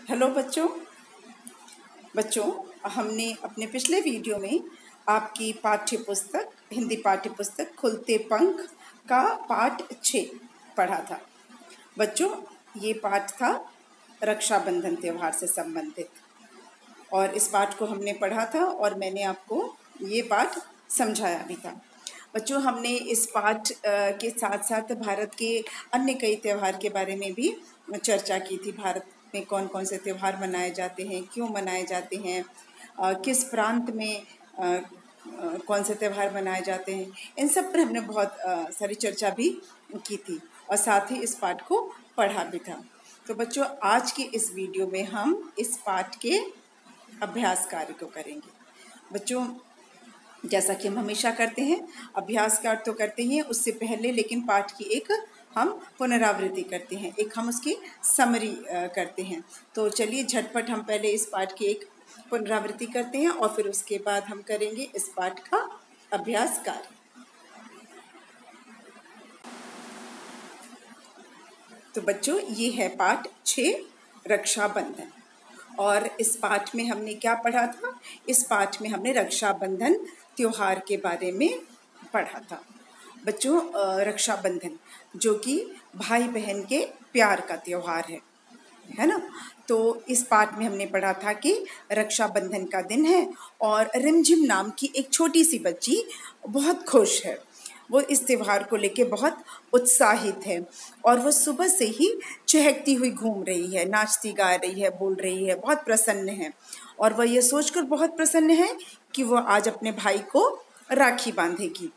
Hello बच्चों। बच्चों, हमने अपने पिछले वीडियो में आपकी पाठ्य पुस्तक हिंदी पाठ्य पुस्तक खुलते पंख का पाठ 6 पढ़ा था। बच्चों, ये पाठ था रक्षाबंधन त्यौहार से संबंधित और इस पाठ को हमने पढ़ा था और मैंने आपको ये पाठ समझाया भी था। बच्चों, हमने इस पाठ के साथ साथ भारत के अन्य कई त्यौहार के बारे में भी चर्चा की थी। भारत में कौन कौन से त्यौहार मनाए जाते हैं, क्यों मनाए जाते हैं, किस प्रांत में कौन से त्यौहार मनाए जाते हैं, इन सब पर हमने बहुत सारी चर्चा भी की थी और साथ ही इस पाठ को पढ़ा भी था। तो बच्चों, आज की इस वीडियो में हम इस पाठ के अभ्यास कार्य को करेंगे। बच्चों, जैसा कि हम हमेशा करते हैं, अभ्यास कार्य तो करते ही हैं, उससे पहले लेकिन पाठ की एक हम पुनरावृत्ति करते हैं, एक हम उसकी समरी करते हैं। तो चलिए झटपट हम पहले इस पाठ की एक पुनरावृत्ति करते हैं और फिर उसके बाद हम करेंगे इस पाठ का अभ्यास कार्य। तो बच्चों, ये है पाठ 6 रक्षाबंधन। और इस पाठ में हमने क्या पढ़ा था? इस पाठ में हमने रक्षाबंधन त्योहार के बारे में पढ़ा था। बच्चों, रक्षाबंधन जो कि भाई बहन के प्यार का त्योहार है ना। तो इस पाठ में हमने पढ़ा था कि रक्षाबंधन का दिन है और रिमझिम नाम की एक छोटी सी बच्ची बहुत खुश है। वो इस त्योहार को लेके बहुत उत्साहित है और वो सुबह से ही चहकती हुई घूम रही है, नाचती गा रही है, बोल रही है, बहुत प्रसन्न है। और वह ये सोचकर बहुत प्रसन्न है कि वो आज अपने भाई को राखी बांधेगी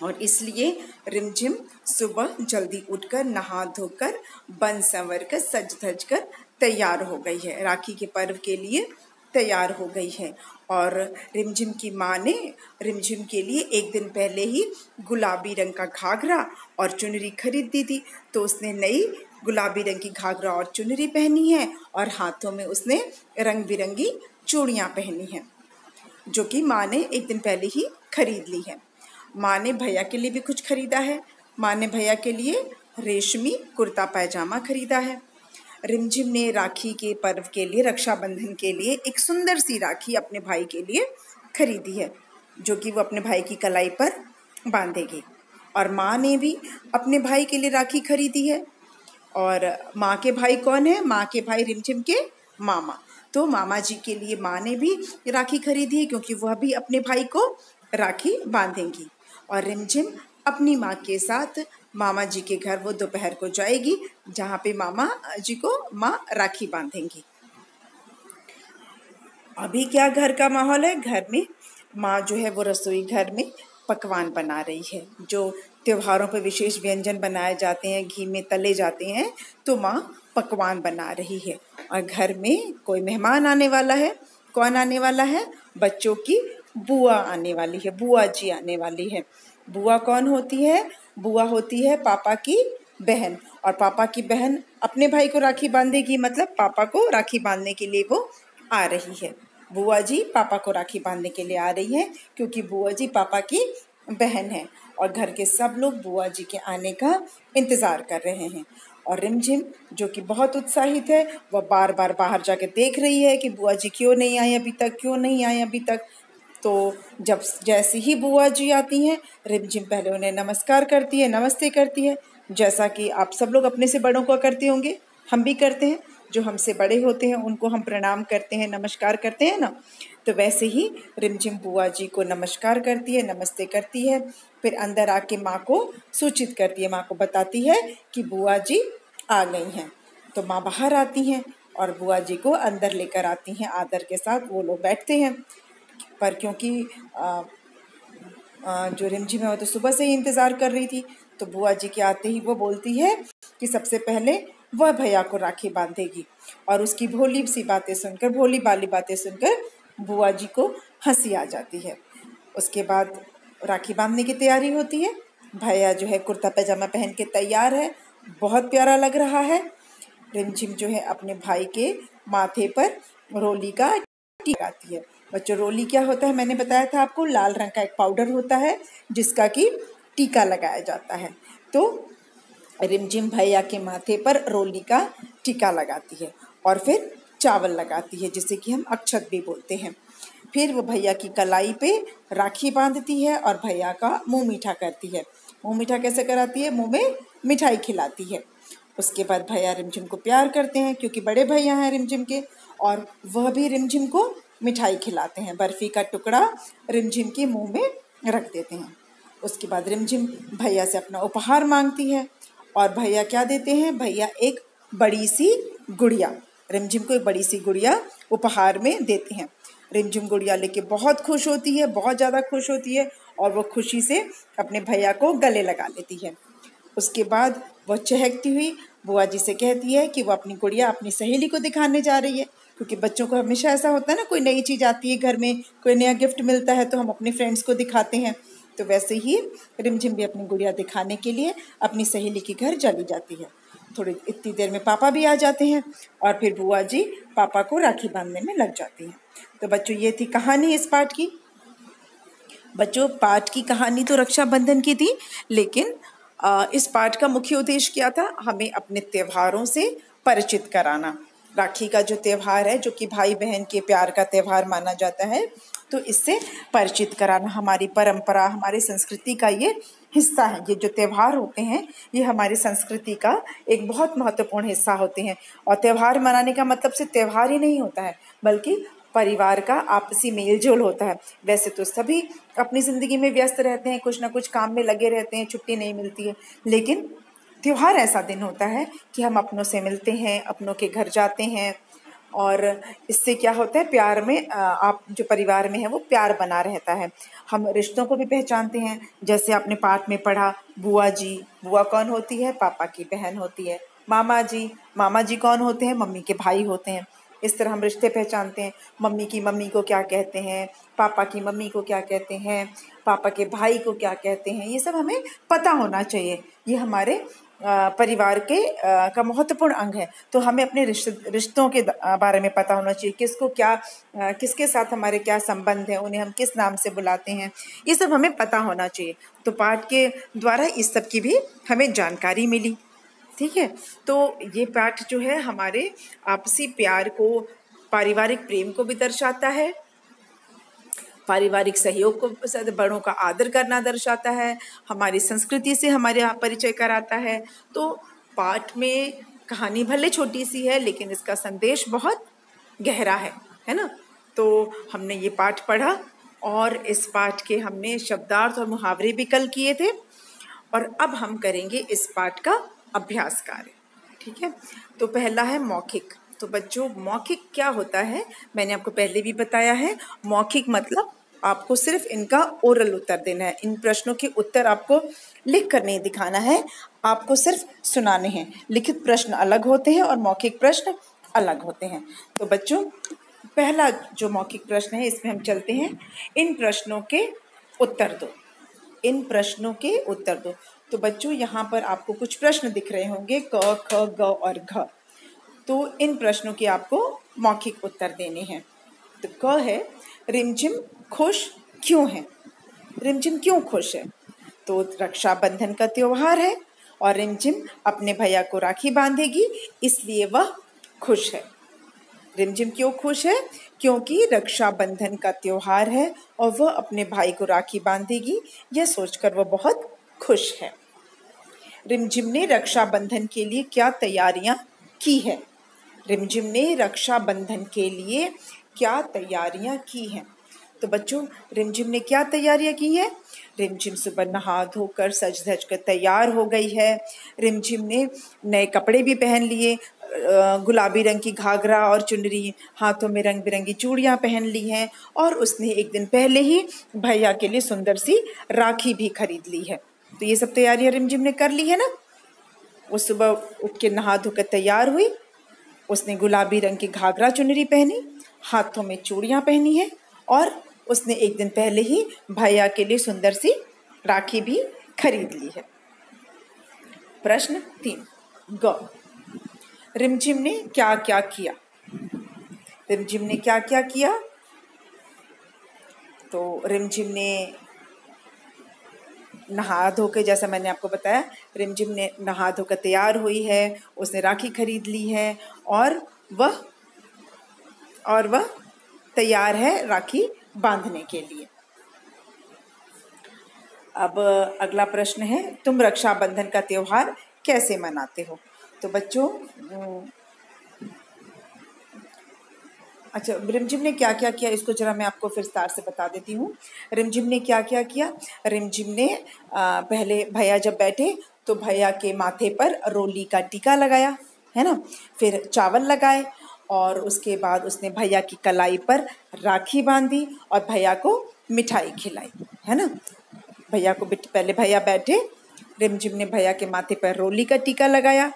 और इसलिए रिमझिम सुबह जल्दी उठकर नहा धोकर बन संवर कर सज धज कर तैयार हो गई है, राखी के पर्व के लिए तैयार हो गई है। और रिमझिम की माँ ने रिमझिम के लिए एक दिन पहले ही गुलाबी रंग का घाघरा और चुनरी खरीद दी थी। तो उसने नई गुलाबी रंग की घाघरा और चुनरी पहनी है और हाथों में उसने रंग बिरंगी चूड़ियाँ पहनी हैं, जो कि माँ ने एक दिन पहले ही खरीद ली है। माँ ने भैया के लिए भी कुछ खरीदा है। माँ ने भैया के लिए रेशमी कुर्ता पैजामा खरीदा है। रिमझिम ने राखी के पर्व के लिए, रक्षाबंधन के लिए एक सुंदर सी राखी अपने भाई के लिए खरीदी है, जो कि वो अपने भाई की कलाई पर बांधेगी। और माँ ने भी अपने भाई के लिए राखी खरीदी है। और माँ के भाई कौन है? माँ के भाई रिमझिम के मामा। तो मामा जी के लिए माँ ने भी राखी खरीदी है, क्योंकि वह भी अपने भाई को राखी बांधेंगी। और रिमझिम अपनी माँ के साथ मामा जी के घर वो दोपहर को जाएगी, जहाँ पे मामा जी को माँ राखी बांधेंगी। अभी क्या घर का माहौल है? घर में माँ जो है वो रसोई घर में पकवान बना रही है। जो त्योहारों पर विशेष व्यंजन बनाए जाते हैं, घी में तले जाते हैं, तो माँ पकवान बना रही है। और घर में कोई मेहमान आने वाला है। कौन आने वाला है? बच्चों की बुआ आने वाली है, बुआ जी आने वाली है। बुआ कौन होती है? बुआ होती है पापा की बहन। और पापा की बहन अपने भाई को राखी बांधेगी, मतलब पापा को राखी बांधने के लिए वो आ रही है। बुआ जी पापा को राखी बांधने के लिए आ रही है, क्योंकि बुआ जी पापा की बहन है और घर के सब लोग बुआ जी के आने का इंतज़ार कर रहे हैं। और रिमझिम जो कि बहुत उत्साहित है, वह बार बार बाहर जाके देख रही है कि बुआ जी क्यों नहीं आई अभी तक, क्यों नहीं आई अभी तक। तो जब जैसे ही बुआ जी आती हैं, रिमझिम पहले उन्हें नमस्कार करती है, नमस्ते करती है, जैसा कि आप सब लोग अपने से बड़ों को करते होंगे, हम भी करते हैं। जो हमसे बड़े होते हैं उनको हम प्रणाम करते हैं, नमस्कार करते हैं ना। तो वैसे ही रिमझिम बुआ जी को नमस्कार करती है, नमस्ते करती है। फिर अंदर आके माँ को सूचित करती है, माँ को बताती है कि बुआ जी आ गई हैं। तो माँ बाहर आती हैं और बुआ जी को अंदर लेकर आती हैं आदर के साथ। वो लोग बैठते हैं, पर क्योंकि जो रिमझिम है वो तो सुबह से ही इंतज़ार कर रही थी, तो बुआ जी के आते ही वो बोलती है कि सबसे पहले वह भैया को राखी बांधेगी। और उसकी भोली सी बातें सुनकर, भोली भाली बातें सुनकर बुआ जी को हंसी आ जाती है। उसके बाद राखी बांधने की तैयारी होती है। भैया जो है कुर्ता पैजामा पहन के तैयार है, बहुत प्यारा लग रहा है। रिमझिम जो है अपने भाई के माथे पर रोली का टीका लगाती है। बच्चों, रोली क्या होता है? मैंने बताया था आपको, लाल रंग का एक पाउडर होता है जिसका कि टीका लगाया जाता है। तो रिमझिम भैया के माथे पर रोली का टीका लगाती है और फिर चावल लगाती है, जिसे कि हम अक्षत भी बोलते हैं। फिर वो भैया की कलाई पे राखी बांधती है और भैया का मुंह मीठा करती है। मुंह मीठा कैसे कराती है? मुंह में मिठाई खिलाती है। उसके बाद भैया रिमझिम को प्यार करते हैं, क्योंकि बड़े भैया हैं रिमझिम के, और वह भी रिमझिम को मिठाई खिलाते हैं। बर्फ़ी का टुकड़ा रिमझिम के मुंह में रख देते हैं। उसके बाद रिमझिम भैया से अपना उपहार मांगती है, और भैया क्या देते हैं? भैया एक बड़ी सी गुड़िया, रिमझिम को एक बड़ी सी गुड़िया उपहार में देते हैं। रिमझिम गुड़िया लेके बहुत खुश होती है, बहुत ज़्यादा खुश होती है, और वो खुशी से अपने भैया को गले लगा लेती है। उसके बाद वह चहकती हुई बुआ जी से कहती है कि वो अपनी गुड़िया अपनी सहेली को दिखाने जा रही है, क्योंकि बच्चों को हमेशा ऐसा होता है ना, कोई नई चीज़ आती है घर में, कोई नया गिफ्ट मिलता है तो हम अपने फ्रेंड्स को दिखाते हैं। तो वैसे ही रिमझिम भी अपनी गुड़िया दिखाने के लिए अपनी सहेली के घर चली जाती है। थोड़ी इतनी देर में पापा भी आ जाते हैं, और फिर बुआ जी पापा को राखी बांधने में लग जाती हैं। तो बच्चों, ये थी कहानी इस पाठ की। बच्चों, पाठ की कहानी तो रक्षाबंधन की थी, लेकिन इस पाठ का मुख्य उद्देश्य क्या था? हमें अपने त्योहारों से परिचित कराना। राखी का जो त्यौहार है, जो कि भाई बहन के प्यार का त्यौहार माना जाता है, तो इससे परिचित कराना हमारी परंपरा, हमारी संस्कृति का ये हिस्सा है। ये जो त्यौहार होते हैं, ये हमारी संस्कृति का एक बहुत महत्वपूर्ण हिस्सा होते हैं। और त्यौहार मनाने का मतलब सिर्फ त्यौहार ही नहीं होता है, बल्कि परिवार का आपसी मेल जोल होता है। वैसे तो सभी अपनी ज़िंदगी में व्यस्त रहते हैं, कुछ ना कुछ काम में लगे रहते हैं, छुट्टी नहीं मिलती है, लेकिन त्योहार ऐसा दिन होता है कि हम अपनों से मिलते हैं, अपनों के घर जाते हैं, और इससे क्या होता है? प्यार में आप जो परिवार में है वो प्यार बना रहता है। हम रिश्तों को भी पहचानते हैं, जैसे आपने पाठ में पढ़ा, बुआ जी, बुआ कौन होती है? पापा की बहन होती है। मामा जी, मामा जी कौन होते हैं? मम्मी के भाई होते हैं। इस तरह हम रिश्ते पहचानते हैं। मम्मी की मम्मी को क्या कहते हैं, पापा की मम्मी को क्या कहते हैं, पापा के भाई को क्या कहते हैं, ये सब हमें पता होना चाहिए। ये हमारे परिवार के का महत्वपूर्ण अंग है। तो हमें अपने रिश्तों के बारे में पता होना चाहिए, किसको क्या किसके साथ हमारे क्या संबंध है, उन्हें हम किस नाम से बुलाते हैं, ये सब हमें पता होना चाहिए। तो पाठ के द्वारा इस सब की भी हमें जानकारी मिली। ठीक है, तो ये पाठ जो है हमारे आपसी प्यार को, पारिवारिक प्रेम को भी दर्शाता है, पारिवारिक सहयोग को, बड़ों का आदर करना दर्शाता है, हमारी संस्कृति से हमारे यहाँ परिचय कराता है। तो पाठ में कहानी भले छोटी सी है, लेकिन इसका संदेश बहुत गहरा है ना। तो हमने ये पाठ पढ़ा, और इस पाठ के हमने शब्दार्थ और मुहावरे भी कल किए थे, और अब हम करेंगे इस पाठ का अभ्यास कार्य। ठीक है, तो पहला है मौखिक। तो बच्चों, मौखिक क्या होता है? मैंने आपको पहले भी बताया है। मौखिक मतलब आपको सिर्फ इनका ओरल उत्तर देना है। इन प्रश्नों के उत्तर आपको लिख कर नहीं दिखाना है, आपको सिर्फ सुनाने हैं। लिखित प्रश्न अलग होते हैं और मौखिक प्रश्न अलग होते हैं। तो बच्चों, पहला जो मौखिक प्रश्न है, इसमें हम चलते हैं। इन प्रश्नों के उत्तर दो। इन प्रश्नों के उत्तर दो। तो बच्चों, यहाँ पर आपको कुछ प्रश्न दिख रहे होंगे, क, ख, ग और घ। तो इन प्रश्नों के आपको मौखिक उत्तर देने हैं। तो क है, रिमझिम खुश क्यों है? रिमझिम क्यों खुश है? तो रक्षाबंधन का त्योहार है, और रिमझिम अपने भैया को राखी बांधेगी, इसलिए वह खुश है। रिमझिम क्यों खुश है? क्योंकि रक्षाबंधन का त्योहार है और वह अपने भाई को राखी बांधेगी, यह सोचकर वह बहुत खुश है। रिमझिम ने रक्षाबंधन के लिए क्या तैयारियां की है? रिमझिम ने रक्षाबंधन के लिए क्या तैयारियां की हैं? तो बच्चों, रिमझिम ने क्या तैयारियां की हैं? रिमझिम सुबह नहा धोकर सज धज कर तैयार हो गई है। रिमझिम ने नए कपड़े भी पहन लिए, गुलाबी रंग की घाघरा और चुनरी, हाथों में रंग बिरंगी चूड़ियां पहन ली हैं, और उसने एक दिन पहले ही भैया के लिए सुंदर सी राखी भी खरीद ली है। तो ये सब तैयारियां रिमझिम ने कर ली है ना। वो सुबह उठ के नहा धोकर तैयार हुई, उसने गुलाबी रंग की घाघरा चुनरी पहनी, हाथों में चूड़ियां पहनी है, और उसने एक दिन पहले ही भैया के लिए सुंदर सी राखी भी खरीद ली है। प्रश्न 3 ग, रिमझिम ने क्या क्या किया? रिमझिम ने क्या क्या किया? तो रिमझिम ने नहा धो के, जैसा मैंने आपको बताया, रिमझिम ने नहा धोकर तैयार हुई है, उसने राखी खरीद ली है, और वह तैयार है राखी बांधने के लिए। अब अगला प्रश्न है, तुम रक्षाबंधन का त्योहार कैसे मनाते हो? तो बच्चों अच्छा, रिमझिम ने क्या क्या किया इसको जरा मैं आपको फिर विस्तार से बता देती हूँ। रिमझिम ने क्या क्या किया? रिमझिम ने पहले भैया जब बैठे तो भैया के माथे पर रोली का टीका लगाया, है ना, फिर चावल लगाए और उसके बाद उसने भैया की कलाई पर राखी बांधी और भैया को मिठाई खिलाई, है ना। भैया को पहले भैया बैठे, रिमझिम ने भैया के माथे पर रोली का टीका लगाया,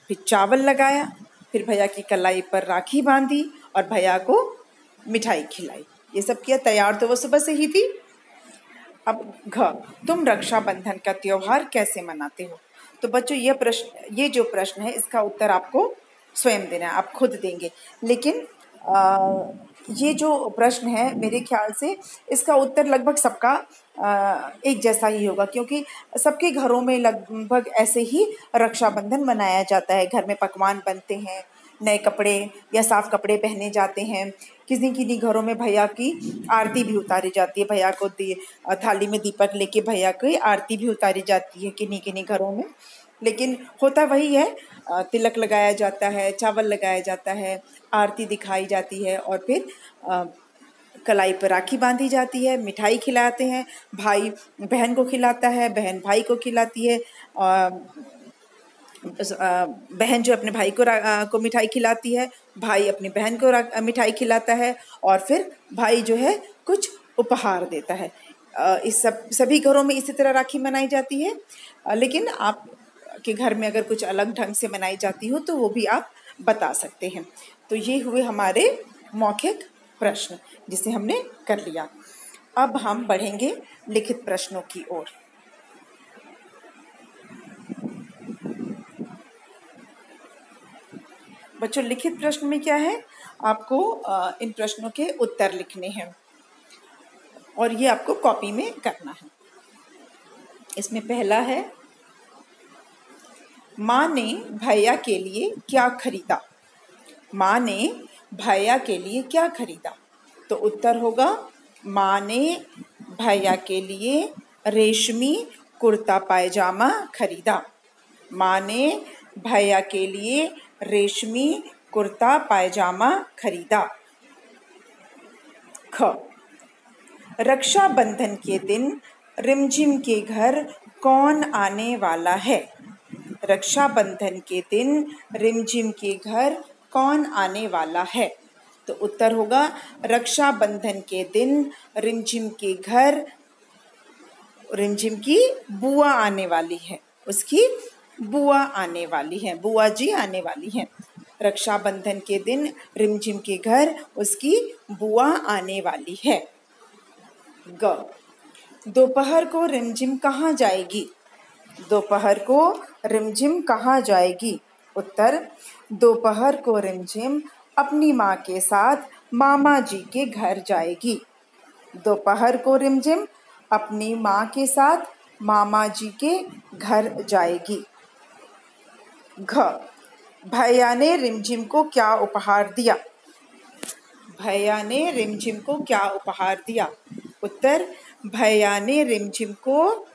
फिर चावल लगाया, फिर भैया की कलाई पर राखी बांधी और भैया को मिठाई खिलाई। ये सब किया, तैयार तो वो सुबह से ही थी। अब तुम रक्षाबंधन का त्योहार कैसे मनाते हो? तो बच्चों ये जो प्रश्न है इसका उत्तर आपको स्वयं देना है, आप खुद देंगे। लेकिन ये जो प्रश्न है मेरे ख्याल से इसका उत्तर लगभग सबका एक जैसा ही होगा, क्योंकि सबके घरों में लगभग ऐसे ही रक्षाबंधन मनाया जाता है। घर में पकवान बनते हैं, नए कपड़े या साफ कपड़े पहने जाते हैं, किसी किसी घरों में भैया की आरती भी उतारी जाती है, भैया को थाली में दीपक लेके भैया की आरती भी उतारी जाती है किन्हीं किन्हीं घरों में। लेकिन होता वही है, तिलक लगाया जाता है, चावल लगाया जाता है, आरती दिखाई जाती है और फिर कलाई पर राखी बांधी जाती है, मिठाई खिलाते हैं, भाई बहन को खिलाता है, बहन भाई को खिलाती है, बहन जो अपने भाई को मिठाई खिलाती है, भाई अपनी बहन को मिठाई खिलाता है और फिर भाई जो है कुछ उपहार देता है। इस सभी घरों में इसी तरह राखी मनाई जाती है। लेकिन आप के घर में अगर कुछ अलग ढंग से मनाई जाती हो तो वो भी आप बता सकते हैं। तो ये हुए हमारे मौखिक प्रश्न जिसे हमने कर लिया। अब हम बढ़ेंगे लिखित प्रश्नों की ओर। बच्चों, लिखित प्रश्न में क्या है, आपको इन प्रश्नों के उत्तर लिखने हैं और ये आपको कॉपी में करना है। इसमें पहला है, माँ ने भैया के लिए क्या खरीदा? माँ ने भैया के लिए क्या खरीदा? तो उत्तर होगा, माँ ने भैया के लिए रेशमी कुर्ता पायजामा खरीदा। माँ ने भैया के लिए रेशमी कुर्ता पायजामा खरीदा। ख, रक्षाबंधन के दिन रिमझिम के घर कौन आने वाला है? रक्षाबंधन के दिन रिमझिम के घर कौन आने वाला है? तो उत्तर होगा, रक्षाबंधन के दिन रिमझिम के घर रिमझिम की बुआ आने वाली है, उसकी बुआ आने वाली है, बुआ जी आने वाली हैं। रक्षाबंधन के दिन रिमझिम के घर उसकी बुआ आने वाली है। ग, दोपहर को रिमझिम कहाँ जाएगी? दोपहर को रिमझिम कहाँ जाएगी? उत्तर, दोपहर को रिमझिम अपनी माँ के साथ मामा जी के घर जाएगी। दोपहर को रिमझिम अपनी माँ के साथ मामा जी के घर जाएगी। घ, भैया ने रिमझिम को क्या उपहार दिया? भैया ने रिमझिम को क्या उपहार दिया? उत्तर, भैया ने रिमझिम को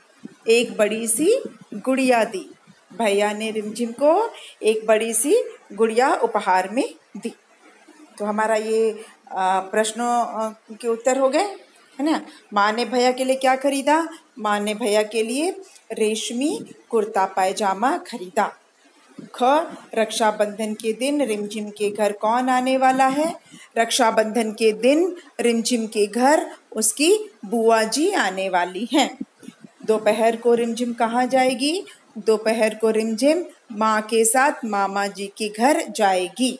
एक बड़ी सी गुड़िया दी। भैया ने रिमझिम को एक बड़ी सी गुड़िया उपहार में दी। तो हमारा ये प्रश्नों के उत्तर हो गए, है ना। माँ ने भैया के लिए क्या खरीदा? माँ ने भैया के लिए रेशमी कुर्ता पायजामा खरीदा। ख, रक्षाबंधन के दिन रिमझिम के घर कौन आने वाला है? रक्षाबंधन के दिन रिमझिम के घर उसकी बुआ जी आने वाली हैं। दोपहर को रिमझिम कहाँ जाएगी? दोपहर को रिमझिम माँ के साथ मामा जी के घर जाएगी।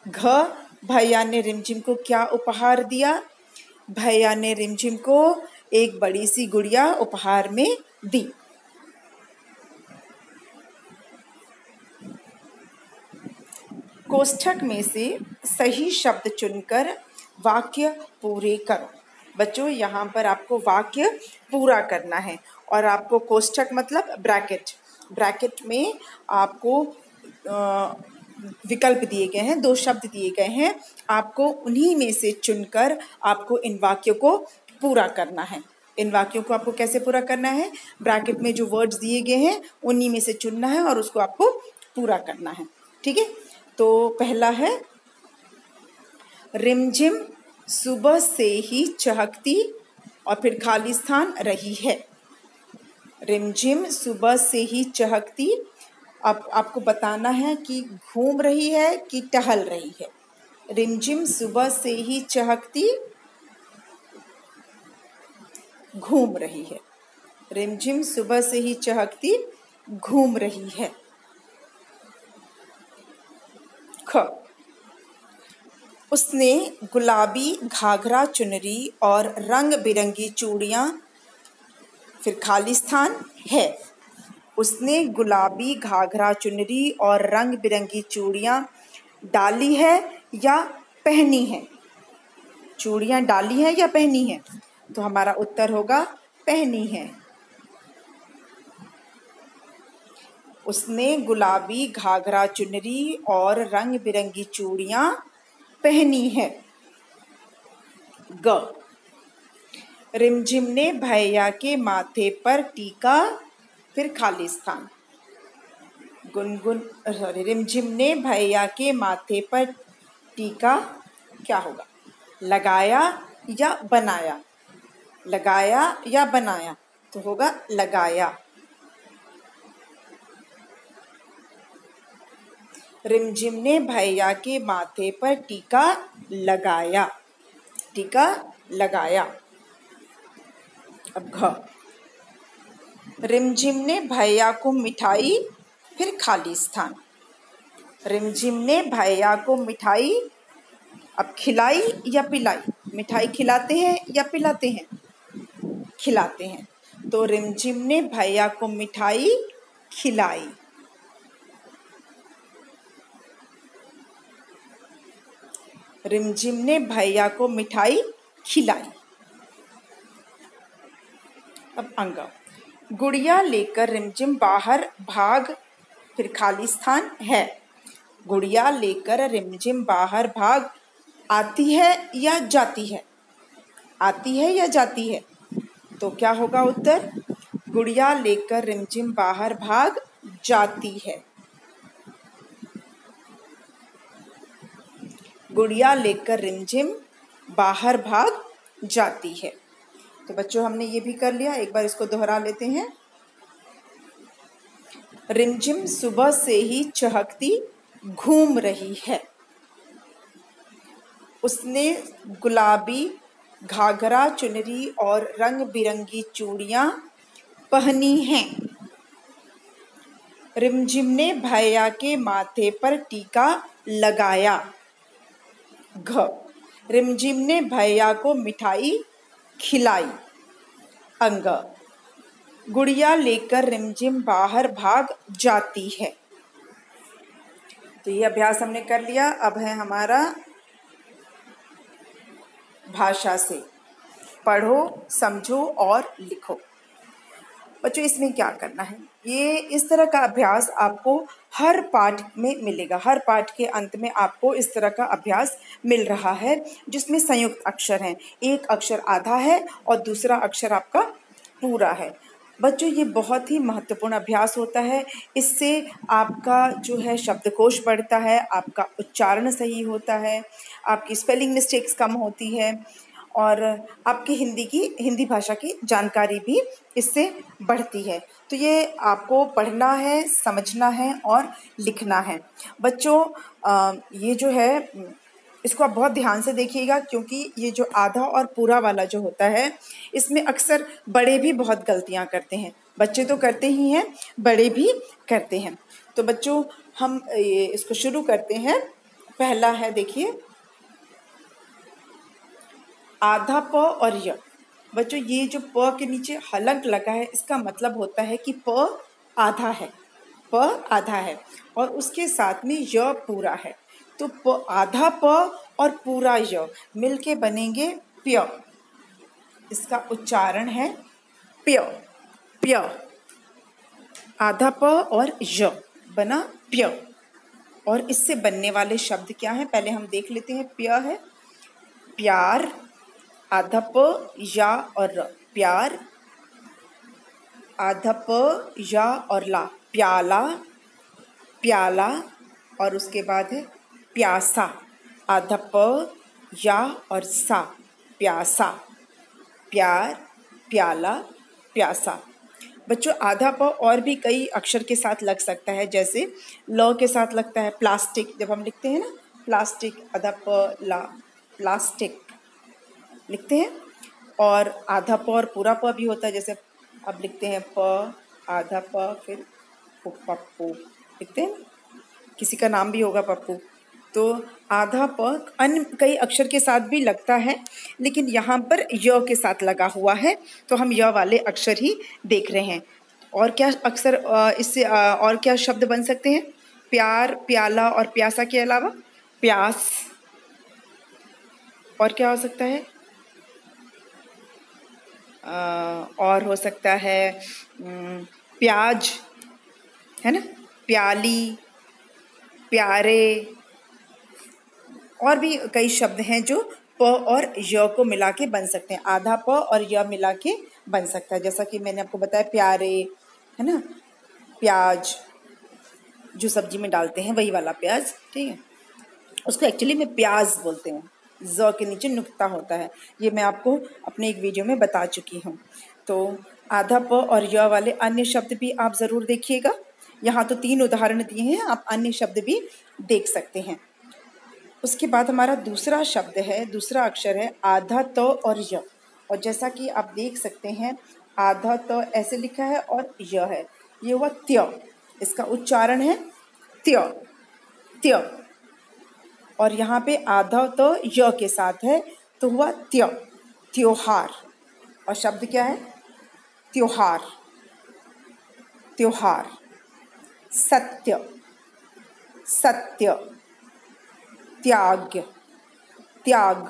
घ, भैया ने रिमझिम को क्या उपहार दिया? भैया ने रिमझिम को एक बड़ी सी गुड़िया उपहार में दी। कोष्ठक में से सही शब्द चुनकर वाक्य पूरे करो। बच्चों, यहाँ पर आपको वाक्य पूरा करना है और आपको कोष्ठक मतलब ब्रैकेट में आपको विकल्प दिए गए हैं, 2 शब्द दिए गए हैं, आपको उन्हीं में से चुनकर आपको इन वाक्यों को पूरा करना है। इन वाक्यों को आपको कैसे पूरा करना है? ब्रैकेट में जो वर्ड्स दिए गए हैं उन्हीं में से चुनना है और उसको आपको पूरा करना है। ठीक है, तो पहला है रिमझिम सुबह से ही चहकती और फिर खाली स्थान रही है। रिमझिम सुबह से ही चहकती, अब आपको बताना है कि घूम रही है कि टहल रही है। रिमझिम सुबह से ही चहकती, घूम रही है। रिमझिम सुबह से ही चहकती, घूम रही है। ख, उसने गुलाबी घाघरा चुनरी और रंग बिरंगी चूड़ियाँ, फिर खाली स्थान है। उसने गुलाबी घाघरा चुनरी और रंग बिरंगी चूड़ियाँ डाली है या पहनी है? चूड़ियाँ डाली है या पहनी है? तो हमारा उत्तर होगा पहनी है। उसने गुलाबी घाघरा चुनरी और रंग बिरंगी चूड़ियाँ पहनी है। ग, रिमझिम ने भैया के माथे पर टीका, फिर खाली स्थान। रिमझिम ने भैया के माथे पर टीका क्या होगा? लगाया या बनाया? लगाया या बनाया? तो होगा लगाया। रिमझिम ने भैया के माथे पर टीका लगाया। टीका लगाया। अब घ, रिमझिम ने भैया को मिठाई, फिर खाली स्थान। रिमझिम ने भैया को मिठाई अब खिलाई या पिलाई? मिठाई खिलाते हैं या पिलाते हैं? खिलाते हैं। तो रिमझिम ने भैया को मिठाई खिलाई। रिमझिम ने भैया को मिठाई खिलाई। अब अंगा, गुड़िया लेकर रिमझिम बाहर भाग, फिर खाली स्थान है। गुड़िया लेकर रिमझिम बाहर भाग आती है या जाती है? आती है या जाती है? तो क्या होगा उत्तर? गुड़िया लेकर रिमझिम बाहर भाग जाती है। गुड़िया लेकर रिमझिम बाहर भाग जाती है। तो बच्चों हमने ये भी कर लिया, एक बार इसको दोहरा लेते हैं। रिमझिम सुबह से ही चहकती, घूम रही है। उसने गुलाबी घाघरा चुनरी और रंग बिरंगी चूड़ियाँ पहनी हैं। रिमझिम ने भैया के माथे पर टीका लगाया। घ, रिमझिम ने भैया को मिठाई खिलाई। अंग, गुड़िया लेकर रिमझिम बाहर भाग जाती है। तो ये अभ्यास हमने कर लिया। अब है हमारा भाषा से। पढ़ो, समझो और लिखो। बच्चों इसमें क्या करना है, ये इस तरह का अभ्यास आपको हर पाठ में मिलेगा। हर पाठ के अंत में आपको इस तरह का अभ्यास मिल रहा है जिसमें संयुक्त अक्षर हैं। एक अक्षर आधा है और दूसरा अक्षर आपका पूरा है। बच्चों ये बहुत ही महत्वपूर्ण अभ्यास होता है। इससे आपका जो है शब्दकोश बढ़ता है, आपका उच्चारण सही होता है, आपकी स्पेलिंग मिस्टेक्स कम होती है और आपकी हिंदी भाषा की जानकारी भी इससे बढ़ती है। तो ये आपको पढ़ना है, समझना है और लिखना है। बच्चों ये जो है इसको आप बहुत ध्यान से देखिएगा, क्योंकि ये जो आधा और पूरा वाला जो होता है इसमें अक्सर बड़े भी बहुत गलतियां करते हैं। बच्चे तो करते ही हैं, बड़े भी करते हैं। तो बच्चों हम इसको शुरू करते हैं। पहला है, देखिए, आधा प और य। बच्चों ये जो प के नीचे हलंत लगा है इसका मतलब होता है कि प आधा है। प आधा है और उसके साथ में य पूरा है। तो आधा प और पूरा य मिलके बनेंगे प्य। इसका उच्चारण है प्य। प्य, आधा प और य बना प्य। और इससे बनने वाले शब्द क्या हैं पहले हम देख लेते हैं। प्य है प्यार, आधा प या और र, प्यार, आधा प या और ला, प्याला, प्याला, और उसके बाद है प्यासा, आधा प या और सा, प्यासा, प्यार, प्याला, प्यासा। बच्चों आधा प और भी कई अक्षर के साथ लग सकता है, जैसे ल के साथ लगता है प्लास्टिक, जब हम लिखते हैं ना प्लास्टिक, आधा प ला, प्लास्टिक लिखते हैं। और आधा प और पूरा प भी होता है, जैसे अब लिखते हैं प, आधा प, फिर पप्पू लिखते हैं, किसी का नाम भी होगा पप्पू। तो आधा प अन्य कई अक्षर के साथ भी लगता है, लेकिन यहाँ पर य के साथ लगा हुआ है, तो हम य वाले अक्षर ही देख रहे हैं। और क्या अक्षर इससे और क्या शब्द बन सकते हैं? प्यार, प्याला और प्यासा के अलावा प्यास, और क्या हो सकता है? और हो सकता है प्याज, है ना, प्याली, प्यारे, और भी कई शब्द हैं जो प और य को मिला के बन सकते हैं। आधा प और य मिला के बन सकता है, जैसा कि मैंने आपको बताया प्यारे, है ना, प्याज जो सब्जी में डालते हैं वही वाला प्याज, ठीक है, उसको एक्चुअली में प्याज बोलते हैं, ज के नीचे नुक्ता होता है। ये मैं आपको अपने एक वीडियो में बता चुकी हूँ। तो आधा प और य वाले अन्य शब्द भी आप ज़रूर देखिएगा। यहाँ तो 3 उदाहरण दिए हैं, आप अन्य शब्द भी देख सकते हैं। उसके बाद हमारा दूसरा शब्द है, दूसरा अक्षर है आधा त और य। और जैसा कि आप देख सकते हैं आधा त ऐसे लिखा है और य है, ये हुआ त्य, इसका उच्चारण है त्य, त्य। और यहाँ पे आधा तो य के साथ है, तो हुआ त्य, त्योहार। और शब्द क्या है? त्योहार, त्योहार। सत्य, सत्य, त्याग, त्याग।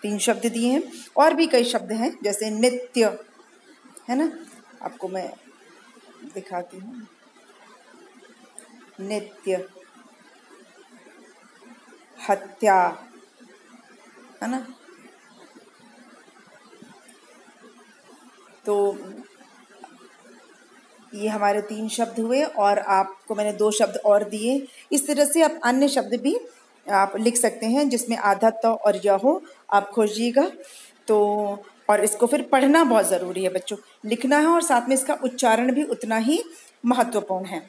3 शब्द दिए हैं। और भी कई शब्द हैं, जैसे नित्य, है ना, आपको मैं दिखाती हूँ, नित्य, हत्या, है ना। तो ये हमारे 3 शब्द हुए, और आपको मैंने 2 शब्द और दिए। इस तरह से आप अन्य शब्द भी आप लिख सकते हैं जिसमें आधा त और य हो, आप खोजिएगा। तो और इसको फिर पढ़ना बहुत ज़रूरी है बच्चों, लिखना है और साथ में इसका उच्चारण भी उतना ही महत्वपूर्ण है।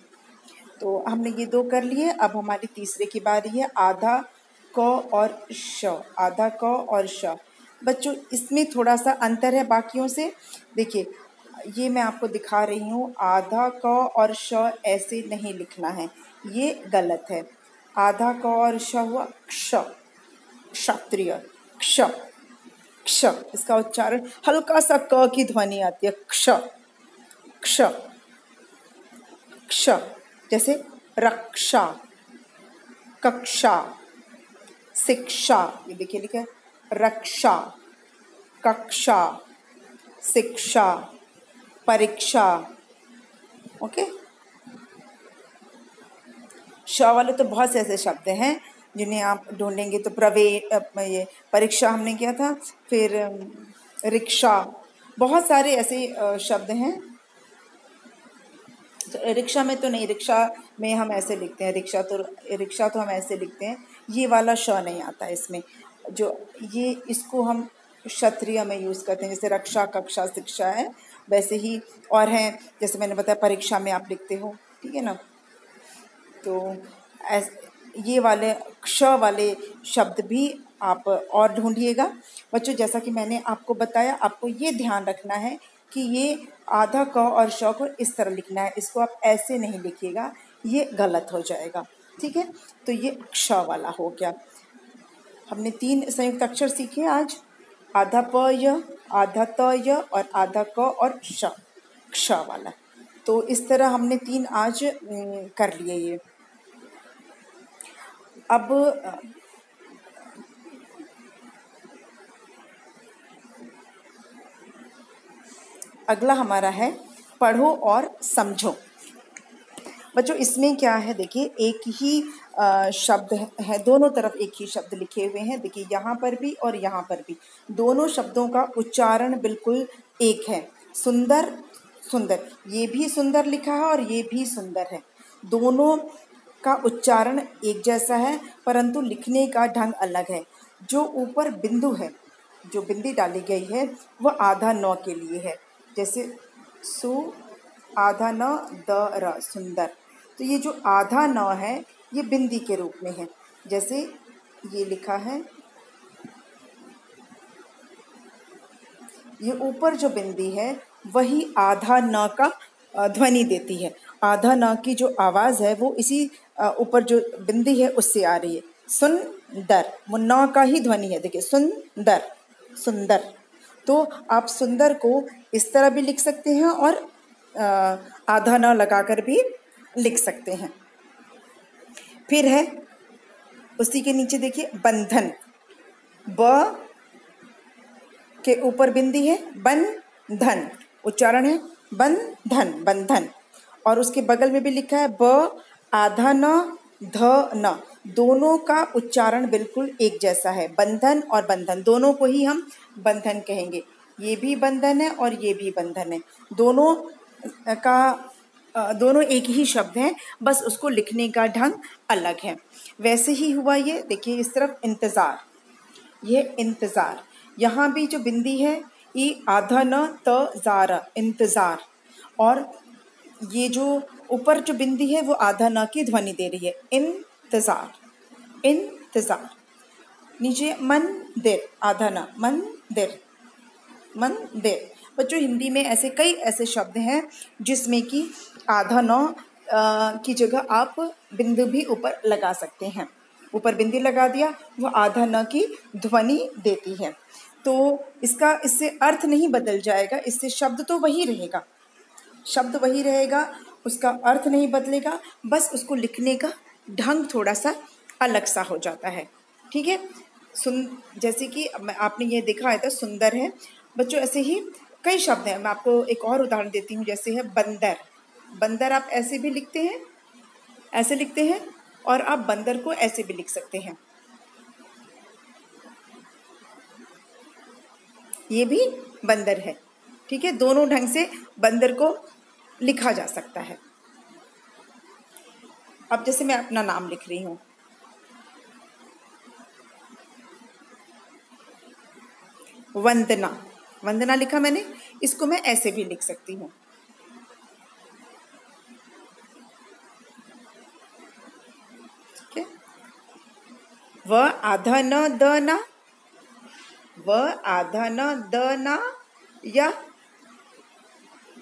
तो हमने ये 2 कर लिए, अब हमारी तीसरे की बारी है, आधा क और श, आधा क और श। बच्चों इसमें थोड़ा सा अंतर है बाकियों से। देखिए ये मैं आपको दिखा रही हूँ, आधा क और श ऐसे नहीं लिखना है, ये गलत है। आधा क और श हुआ क्ष, क्षत्रिय, क्ष, क्ष। इसका उच्चारण हल्का सा क की ध्वनि आती है, क्ष, क्ष, क्ष। जैसे रक्षा, कक्षा, शिक्षा, ये देखिए लिखा है रक्षा, कक्षा, शिक्षा, परीक्षा। ओके, श वाले तो बहुत से ऐसे शब्द हैं जिन्हें आप ढूंढेंगे। तो ये परीक्षा हमने किया था, फिर रिक्शा, बहुत सारे ऐसे शब्द हैं। तो रिक्शा में तो नहीं, रिक्शा में हम ऐसे लिखते हैं, रिक्शा तो हम ऐसे लिखते हैं, ये वाला श नहीं आता इसमें। जो ये इसको हम क्षत्रिय में यूज़ करते हैं, जैसे रक्षा, कक्षा, शिक्षा है, वैसे ही और हैं, जैसे मैंने बताया परीक्षा में आप लिखते हो, ठीक है ना। तो ये वाले क्ष वाले शब्द भी आप और ढूंढिएगा बच्चों। जैसा कि मैंने आपको बताया, आपको ये ध्यान रखना है कि ये आधा क और श को इस तरह लिखना है, इसको आप ऐसे नहीं लिखिएगा, ये गलत हो जाएगा, ठीक है। तो ये क्ष वाला हो गया। हमने 3 संयुक्त अक्षर सीखे आज, आधा प य, आधा त य और आधा क और श, क्ष वाला। तो इस तरह हमने 3 आज कर लिए ये। अब अगला हमारा है पढ़ो और समझो। बच्चों इसमें क्या है, देखिए एक ही शब्द है, दोनों तरफ एक ही शब्द लिखे हुए हैं। देखिए यहाँ पर भी और यहाँ पर भी दोनों शब्दों का उच्चारण बिल्कुल एक है। सुंदर, सुंदर, ये भी सुंदर लिखा है और ये भी सुंदर है। दोनों का उच्चारण एक जैसा है, परंतु लिखने का ढंग अलग है। जो ऊपर बिंदु है, जो बिंदी डाली गई है, वह आधा न के लिए है। जैसे सु आधा न द र, सुंदर। तो ये जो आधा न है ये बिंदी के रूप में है। जैसे ये लिखा है, ये ऊपर जो बिंदी है वही आधा न का ध्वनि देती है। आधा न की जो आवाज़ है वो इसी ऊपर जो बिंदी है उससे आ रही है। सुंदर, वो न का ही ध्वनि है। देखिए सुंदर, सुंदर। तो आप सुंदर को इस तरह भी लिख सकते हैं और आधा न लगाकर भी लिख सकते हैं। फिर है उसी के नीचे देखिए बंधन, ब के ऊपर बिंदी है, बंधन, उच्चारण है बंधन, बंधन। और उसके बगल में भी लिखा है ब आधा न ध न, दोनों का उच्चारण बिल्कुल एक जैसा है। बंधन और बंधन दोनों को ही हम बंधन कहेंगे। ये भी बंधन है और ये भी बंधन है। दोनों एक ही शब्द हैं, बस उसको लिखने का ढंग अलग है। वैसे ही हुआ ये, देखिए इस तरफ इंतज़ार, ये इंतज़ार। यहाँ भी जो बिंदी है ये आधा न त ज़ार, इंतज़ार। और ये जो ऊपर जो बिंदी है वो आधा न की ध्वनि दे रही है, इंतज़ार, इंतज़ार। नीचे मंदिर, आधा न, मंदिर, मंदिर। बच्चों हिंदी में ऐसे कई ऐसे शब्द हैं जिसमें कि आधा न की जगह आप बिंदु भी ऊपर लगा सकते हैं। ऊपर बिंदी लगा दिया, वो आधा न की ध्वनि देती है। तो इससे अर्थ नहीं बदल जाएगा, इससे शब्द तो वही रहेगा, शब्द वही रहेगा, उसका अर्थ नहीं बदलेगा, बस उसको लिखने का ढंग थोड़ा सा अलग सा हो जाता है। ठीक है। जैसे कि आपने ये देखा है तो सुंदर है। बच्चों ऐसे ही कई शब्द हैं। मैं आपको एक और उदाहरण देती हूँ, जैसे है बंदर। बंदर आप ऐसे भी लिखते हैं, ऐसे लिखते हैं, और आप बंदर को ऐसे भी लिख सकते हैं। ये भी बंदर है। ठीक है, दोनों ढंग से बंदर को लिखा जा सकता है। अब जैसे मैं अपना नाम लिख रही हूँ, वंदना, वंदना लिखा मैंने, इसको मैं ऐसे भी लिख सकती हूँ। ठीक है, व आधा न द ना, व आधा न द ना या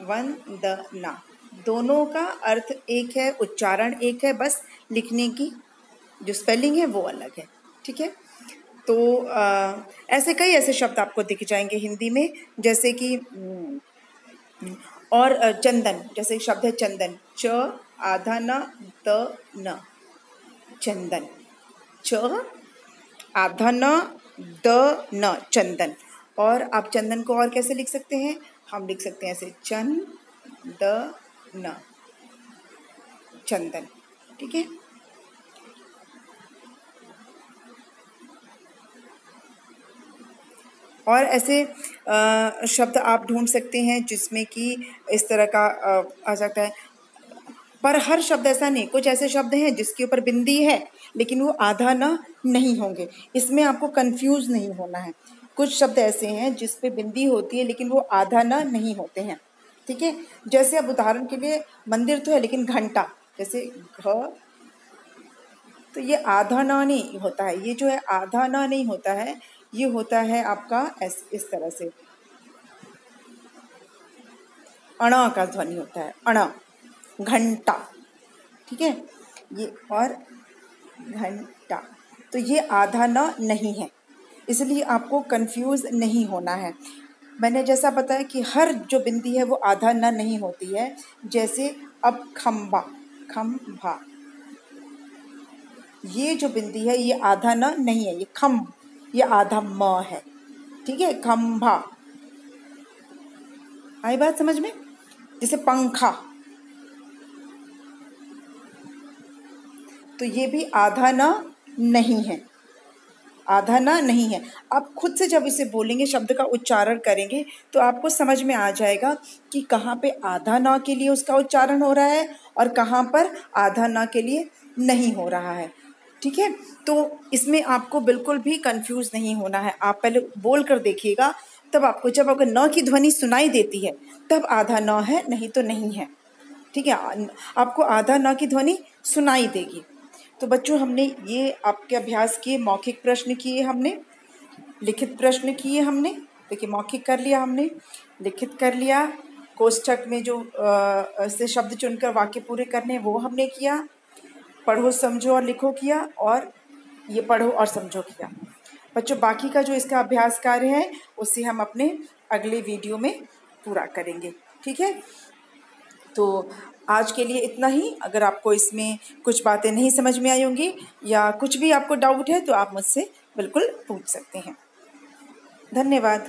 वंदना, दोनों का अर्थ एक है, उच्चारण एक है, बस लिखने की जो स्पेलिंग है वो अलग है। ठीक है। तो ऐसे कई ऐसे शब्द आपको दिख जाएंगे हिंदी में, जैसे कि और चंदन, जैसे शब्द है चंदन, च आधा न त न, चंदन, च आधा न द न, चंदन। और आप चंदन को और कैसे लिख सकते हैं, हम लिख सकते हैं ऐसे चन द न, चंदन। ठीक है। और ऐसे शब्द आप ढूंढ सकते हैं जिसमें कि इस तरह का आ सकता है, पर हर शब्द ऐसा नहीं। कुछ ऐसे शब्द हैं जिसके ऊपर बिंदी है लेकिन वो आधा न नहीं होंगे, इसमें आपको कंफ्यूज नहीं होना है। कुछ शब्द ऐसे हैं जिस पे बिंदी होती है लेकिन वो आधा न नहीं होते हैं। ठीक है। जैसे अब उदाहरण के लिए मंदिर तो है लेकिन घंटा, जैसे घ, तो ये आधा न नहीं होता है, ये जो है आधा न नहीं होता है, ये होता है आपका इस तरह से, अणा का ध्वनि होता है, अणा, घंटा। ठीक है, ये और घंटा, तो ये आधा न नहीं है, इसलिए आपको कंफ्यूज नहीं होना है। मैंने जैसा बताया कि हर जो बिंदी है वो आधा न नहीं होती है। जैसे अब खंबा, खंभा, ये जो बिंदी है ये आधा न नहीं है, ये खम, ये आधा म है। ठीक है, खंभा, आई बात समझ में। जैसे पंखा, तो ये भी आधा न नहीं है, आधा ना नहीं है। आप खुद से जब इसे बोलेंगे, शब्द का उच्चारण करेंगे, तो आपको समझ में आ जाएगा कि कहाँ पे आधा ना के लिए उसका उच्चारण हो रहा है और कहाँ पर आधा ना के लिए नहीं हो रहा है। ठीक है, तो इसमें आपको बिल्कुल भी कंफ्यूज नहीं होना है। आप पहले बोल कर देखिएगा, तब आपको जब अगर न की ध्वनि सुनाई देती है तब आधा न है, नहीं तो नहीं है। ठीक है, आपको आधा न की ध्वनि सुनाई देगी। तो बच्चों, हमने ये आपके अभ्यास किए, मौखिक प्रश्न किए हमने, लिखित प्रश्न किए हमने। देखिए, मौखिक कर लिया हमने, लिखित कर लिया, कोष्ठक में जो से शब्द चुनकर वाक्य पूरे करने वो हमने किया, पढ़ो समझो और लिखो किया, और ये पढ़ो और समझो किया। बच्चों, बाकी का जो इसका अभ्यास कार्य है उसे हम अपने अगले वीडियो में पूरा करेंगे। ठीक है, तो आज के लिए इतना ही। अगर आपको इसमें कुछ बातें नहीं समझ में आई होंगी या कुछ भी आपको डाउट है तो आप मुझसे बिल्कुल पूछ सकते हैं। धन्यवाद।